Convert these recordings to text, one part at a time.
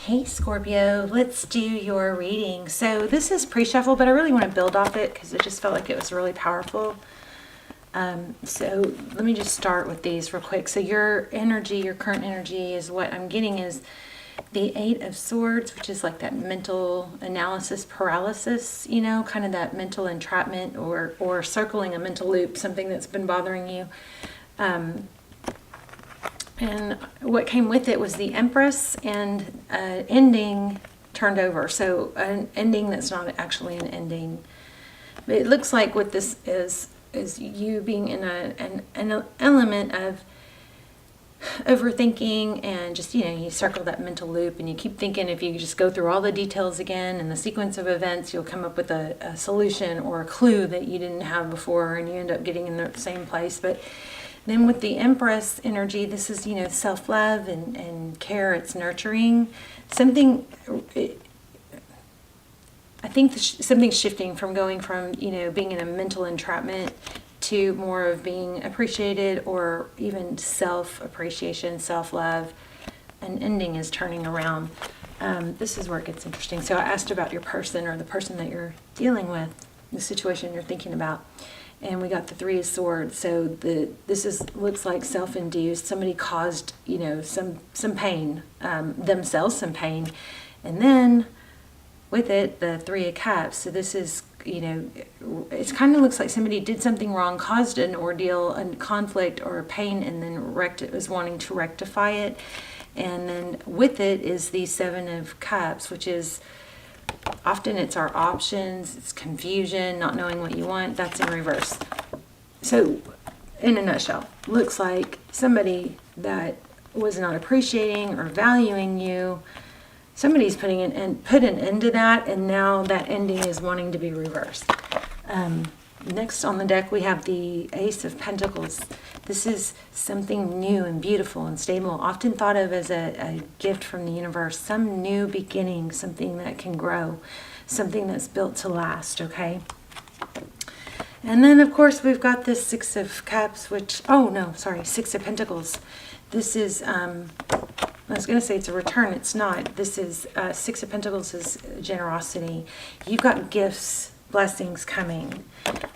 Hey Scorpio, let's do your reading. So this is pre-shuffle, but I really want to build off it because it just felt like it was really powerful. So let me just start with these real quick. So your energy, your current energy is what I'm getting is the Eight of Swords, which is like that mental analysis paralysis, you know, kind of that mental entrapment or circling a mental loop, something that's been bothering you. And what came with it was the Empress and ending turned over. So an ending that's not actually an ending. But it looks like what this is you being in an element of overthinking and just, you know, you circle that mental loop and you keep thinking if you just go through all the details again and the sequence of events, you'll come up with a solution or a clue that you didn't have before and you end up getting in the same place. But then with the Empress energy, this is, you know, self-love and care. It's nurturing. I think something's shifting from going from, you know, being in a mental entrapment to more of being appreciated or even self-appreciation, self-love. An ending is turning around. This is where it gets interesting. So I asked about your person or the person that you're dealing with, the situation you're thinking about. And we got the Three of Swords. So this looks like self-induced. Somebody caused, you know, some pain, themselves some pain. And then with it, the Three of Cups. So this is, you know, it kind of looks like somebody did something wrong, caused an ordeal, a conflict or a pain, and then was wanting to rectify it. And then with it is the Seven of Cups, which is often it's our options, it's confusion, not knowing what you want. That's in reverse. So in a nutshell, looks like somebody that was not appreciating or valuing you, somebody's put an end to that, and now that ending is wanting to be reversed. Next on the deck, we have the Ace of Pentacles. This is something new and beautiful and stable, often thought of as a gift from the universe, some new beginning, something that can grow, something that's built to last, okay? And then, of course, we've got this Six of Cups, Six of Pentacles. This is, I was going to say it's a return. It's not. This is, Six of Pentacles is generosity. You've got gifts, blessings coming.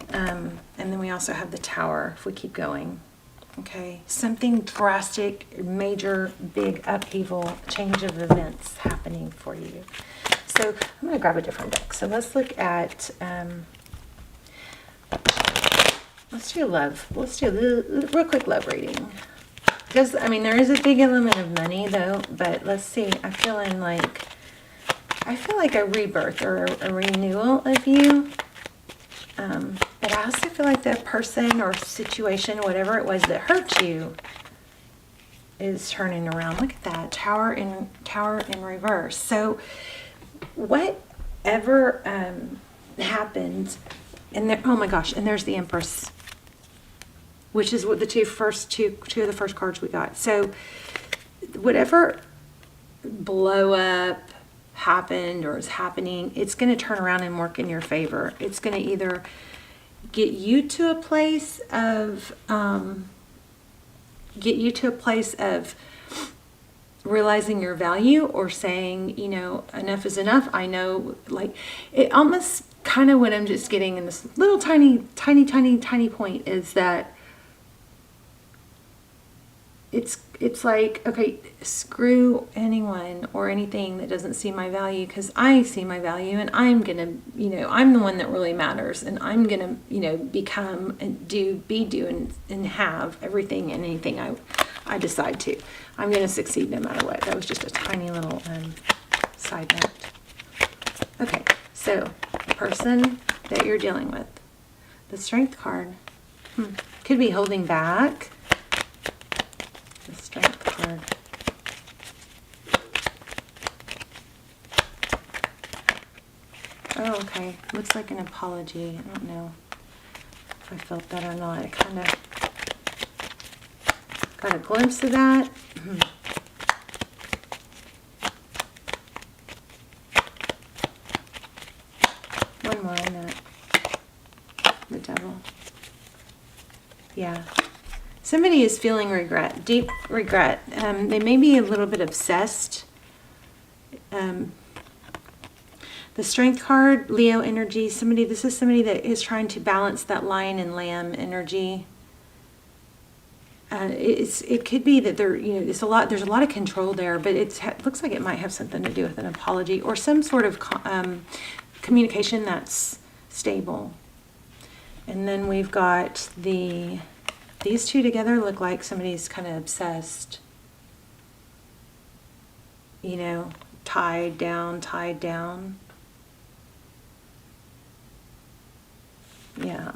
And then we also have the Tower, if we keep going. Okay, something drastic, major, big upheaval, change of events happening for you. So I'm going to grab a different deck. So let's look at, let's do love. Let's do a real quick love reading. Because, I mean, there is a big element of money, though, but let's see. I feel like a rebirth or a renewal of you. But I also feel like the person or situation, whatever it was that hurt you, is turning around. Look at that. Tower in reverse. So whatever happened, and there, oh my gosh, and there's the Empress, which is what the two of the first cards we got. So whatever blow up happened or is happening, it's going to turn around and work in your favor. It's going to either get you to a place of realizing your value or saying, you know, enough is enough. I know, like, it almost kind of what I'm just getting in this little tiny point is that it's like, okay, screw anyone or anything that doesn't see my value, because I see my value and I'm gonna, you know, I'm the one that really matters, and I'm gonna, you know, become and do and have everything and anything I decide to. I'm gonna succeed no matter what. That was just a tiny little side note. Okay, so the person that you're dealing with, the Strength card, could be holding back. The Strength card. Oh, okay. Looks like an apology. I don't know if I felt that or not. I kind of got a glimpse of that. One more on that. The Devil. Yeah. Somebody is feeling regret, deep regret. They may be a little bit obsessed The Strength card, Leo energy, this is somebody that is trying to balance that lion and lamb energy. It could be that there's a lot of control there, but it looks like it might have something to do with an apology or some sort of communication that's stable. And then we've got these two together look like somebody's kind of obsessed. You know, tied down. Yeah.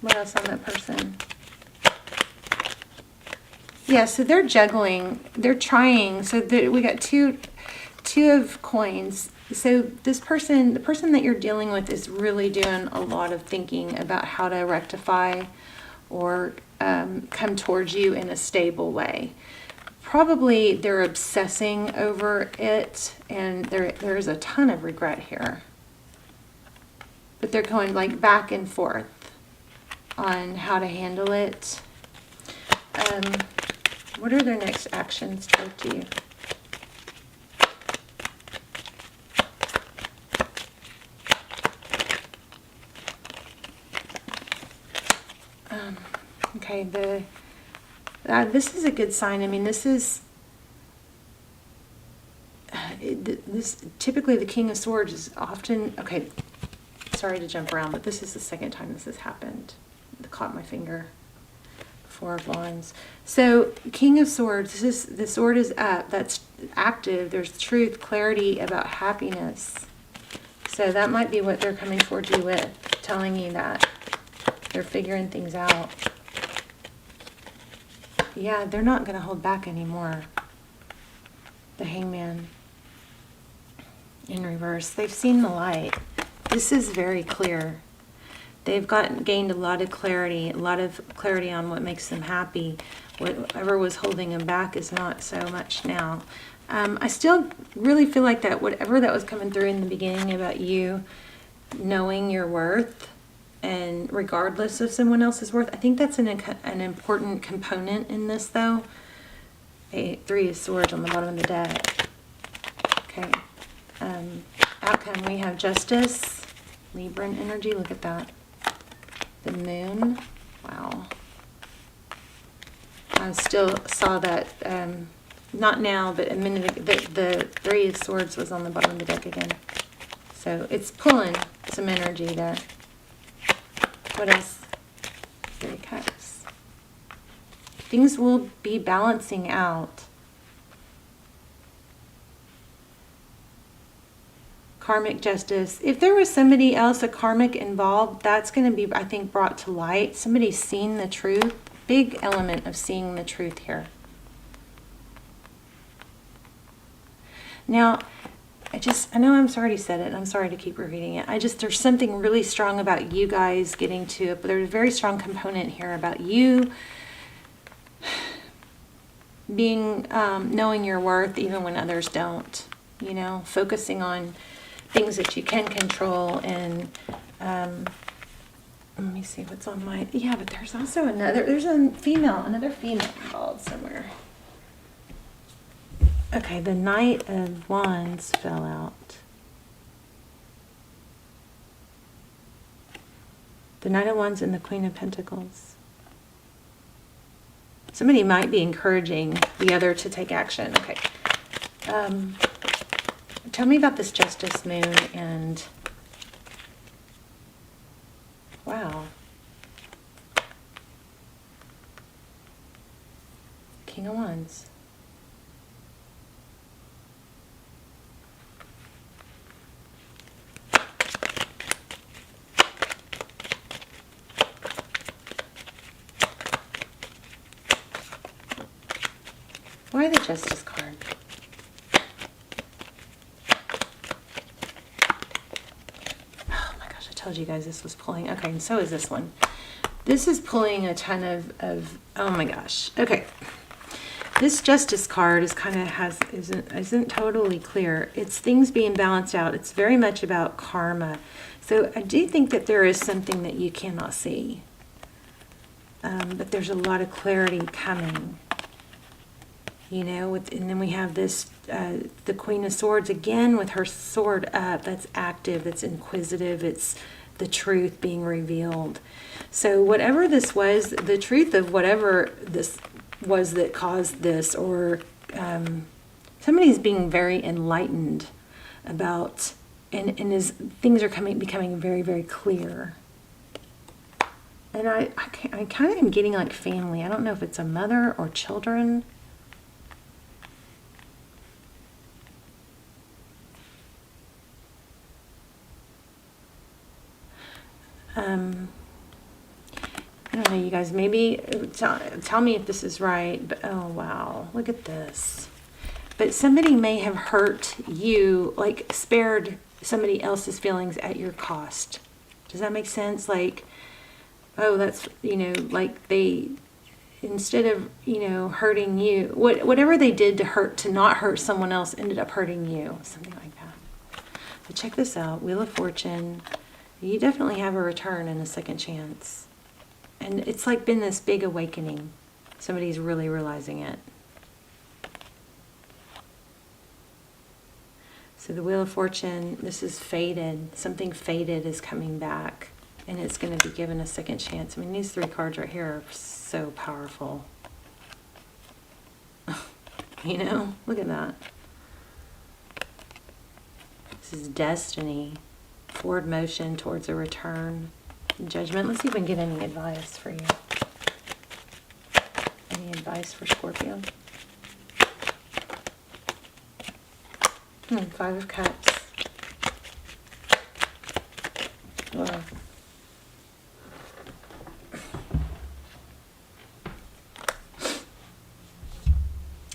What else on that person? Yeah, so they're juggling. They're trying. So we got two of coins. So this person, the person that you're dealing with, is really doing a lot of thinking about how to rectify or come towards you in a stable way. Probably they're obsessing over it, and there's a ton of regret here. But they're going like back and forth on how to handle it. What are their next actions towards you? Okay, this is a good sign. I mean, this typically the King of Swords is often, okay, sorry to jump around, but this is the second time this has happened. It caught my finger. Four of Wands. So King of Swords, the sword is up, that's active, there's truth, clarity about happiness. So that might be what they're coming towards you with, telling you that they're figuring things out. Yeah, they're not going to hold back anymore. The Hangman in reverse. They've seen the light. This is very clear. They've gained a lot of clarity on what makes them happy. Whatever was holding them back is not so much now. I still really feel like that whatever that was coming through in the beginning about you knowing your worth, and regardless of someone else's worth, I think that's an important component in this, though. Three of Swords on the bottom of the deck. Okay. Outcome, we have Justice, Libran energy. Look at that. The Moon. Wow. I still saw that, not now, but a minute ago, the Three of Swords was on the bottom of the deck again. So it's pulling some energy there. What else? Three of Cups. Things will be balancing out. Karmic justice. If there was somebody else, a karmic involved, that's going to be, I think, brought to light. Somebody's seen the truth. Big element of seeing the truth here. Now, I know I've already said it, and I'm sorry to keep repeating it. There's something really strong about you guys getting to it, but there's a very strong component here about you being, knowing your worth even when others don't, you know, focusing on things that you can control. And let me see what's on my, yeah, but there's also another female involved somewhere. Okay, the Knight of Wands fell out. The Knight of Wands and the Queen of Pentacles. Somebody might be encouraging the other to take action. Okay. Tell me about this Justice Moon and... Wow. King of Wands. Why the Justice card? Oh my gosh, I told you guys this was pulling. Okay, and so is this one. This is pulling a ton of oh my gosh. Okay. This Justice card is kind of isn't totally clear. It's things being balanced out. It's very much about karma. So I do think that there is something that you cannot see. But there's a lot of clarity coming. You know, and then we have this, the Queen of Swords again with her sword up. That's active, that's inquisitive, it's the truth being revealed. So whatever this was, the truth of whatever this was that caused this, or somebody's being very enlightened about, and things are becoming very, very clear. And I kind of am getting like family. I don't know if it's a mother or children. I don't know, you guys, maybe tell me if this is right, but oh wow, look at this. But somebody may have hurt you, like spared somebody else's feelings at your cost. Does that make sense? Like, oh, that's, you know, like they, instead of, you know, hurting you, whatever they did to not hurt someone else ended up hurting you, something like that. But check this out, Wheel of Fortune. You definitely have a return and a second chance. And it's like been this big awakening. Somebody's really realizing it. So the Wheel of Fortune, this is fated. Something fated is coming back. And it's going to be given a second chance. I mean, these three cards right here are so powerful. You know, look at that. This is destiny. Forward motion towards a return. Judgment. Let's see if we can get any advice for you. Any advice for Scorpio? Five of Cups. Wow.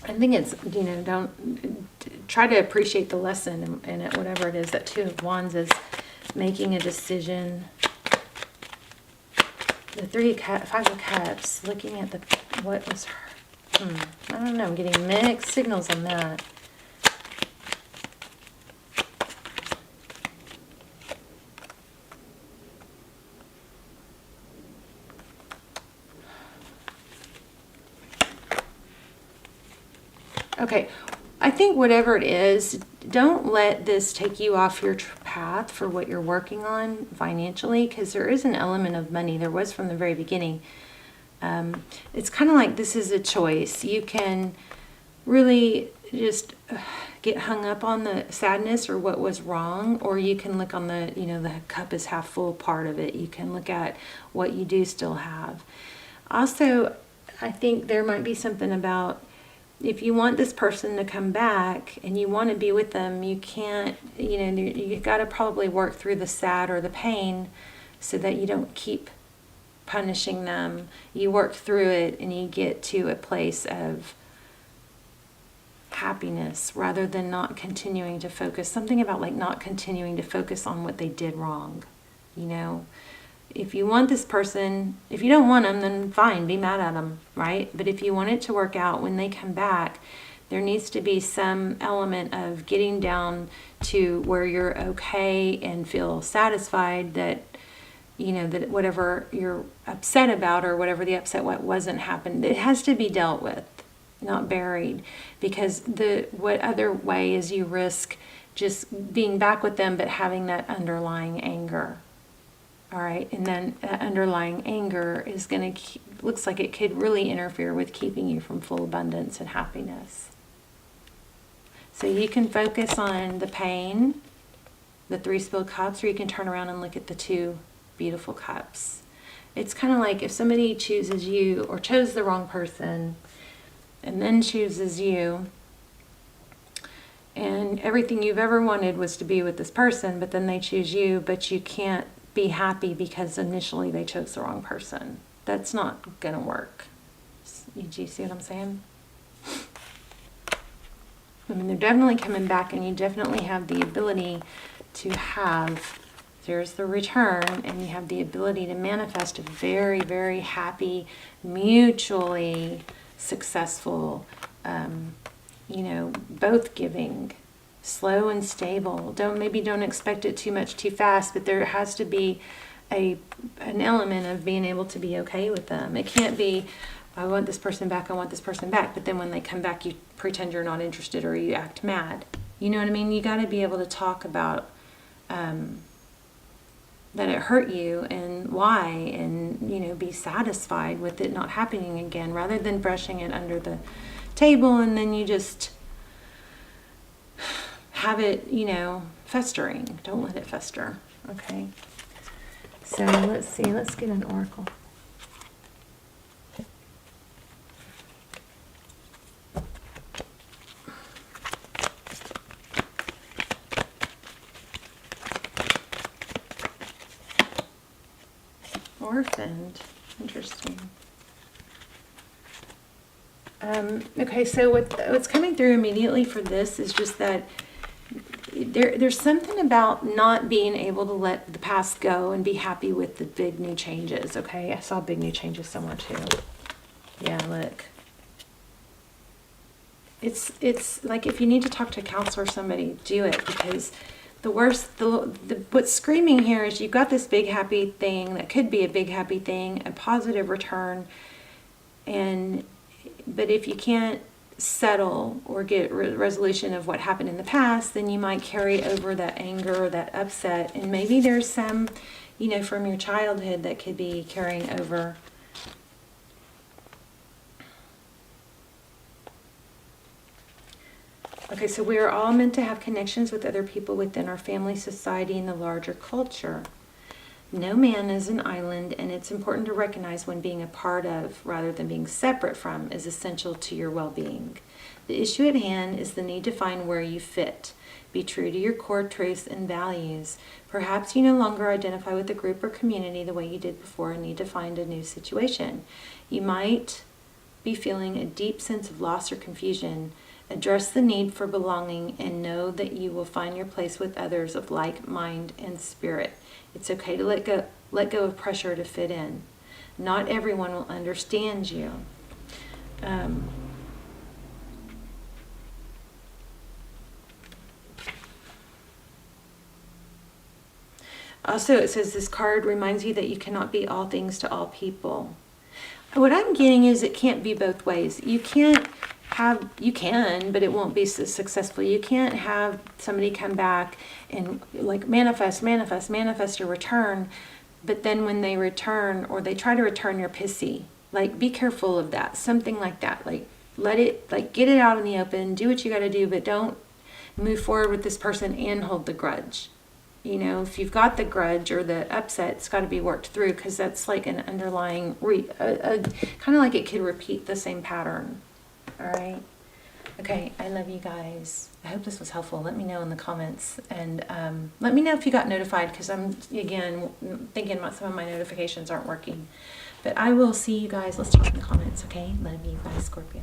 I think it's, you know, don't try to appreciate the lesson in it, whatever it is. That Two of Wands is making a decision. The Five of Cups, looking at what was her, I don't know, I'm getting mixed signals on that. Okay, I think whatever it is, don't let this take you off your path for what you're working on financially, because there is an element of money. There was from the very beginning. It's kind of like this is a choice. You can really just get hung up on the sadness or what was wrong, or you can look on the, you know, the cup is half full part of it. You can look at what you do still have. Also, I think there might be something about, if you want this person to come back and you want to be with them, you can't, you know, you've got to probably work through the sad or the pain so that you don't keep punishing them. You work through it and you get to a place of happiness rather than not continuing to focus. Something about like not continuing to focus on what they did wrong, you know. If you want this person, if you don't want them, then fine, be mad at them, right? But if you want it to work out, when they come back, there needs to be some element of getting down to where you're okay and feel satisfied that, you know, that whatever you're upset about or whatever the upset what wasn't happened, it has to be dealt with, not buried. Because what other way is you risk just being back with them but having that underlying anger. All right, and then that underlying anger is going to, looks like it could really interfere with keeping you from full abundance and happiness. So you can focus on the pain, the three spilled cups, or you can turn around and look at the two beautiful cups. It's kind of like if somebody chooses you or chose the wrong person and then chooses you, and everything you've ever wanted was to be with this person, but then they choose you, but you can't be happy because initially they chose the wrong person. That's not gonna work. Do you see what I'm saying? I mean, they're definitely coming back, and you definitely have the ability to have, there's the return, and you have the ability to manifest a very, very happy, mutually successful, you know, both giving. Slow and stable. Maybe don't expect it too much too fast, but there has to be an element of being able to be okay with them. It can't be I want this person back, I want this person back. But then when they come back, you pretend you're not interested or you act mad. You know what I mean? You got to be able to talk about that it hurt you and why, and, you know, be satisfied with it not happening again, rather than brushing it under the table and then you just have it, you know, festering. Don't let it fester. Okay. So let's see. Let's get an oracle. Orphaned. Interesting. Okay, so what's coming through immediately for this is just that there's something about not being able to let the past go and be happy with the big new changes. Okay, I saw big new changes somewhere too. Yeah, look. It's like if you need to talk to a counselor or somebody, do it, because what's screaming here is you've got this big happy thing that could be a big happy thing, a positive return, but if you can't settle or get resolution of what happened in the past, then you might carry over that anger or that upset, and maybe there's some, you know, from your childhood that could be carrying over. Okay, so we are all meant to have connections with other people within our family, society, and the larger culture. No man is an island, and it's important to recognize when being a part of, rather than being separate from, is essential to your well-being. The issue at hand is the need to find where you fit. Be true to your core truths and values. Perhaps you no longer identify with the group or community the way you did before and need to find a new situation. You might be feeling a deep sense of loss or confusion. Address the need for belonging and know that you will find your place with others of like mind and spirit. It's okay to let go of pressure to fit in. Not everyone will understand you. Also, it says this card reminds you that you cannot be all things to all people. What I'm getting is it can't be both ways. You can, but it won't be so successful. You can't have somebody come back and like manifest a return, but then when they return or they try to return, you're pissy. Like, be careful of that. Something like that. Like, let it, like, get it out in the open, do what you got to do, but don't move forward with this person and hold the grudge. You know, if you've got the grudge or the upset, it's got to be worked through, because that's like an underlying, kind of like it could repeat the same pattern. All right. Okay. I love you guys. I hope this was helpful. Let me know in the comments, and let me know if you got notified, because I'm, again, thinking about some of my notifications aren't working. But I will see you guys. Let's talk in the comments. Okay. Love you. Bye, Scorpio.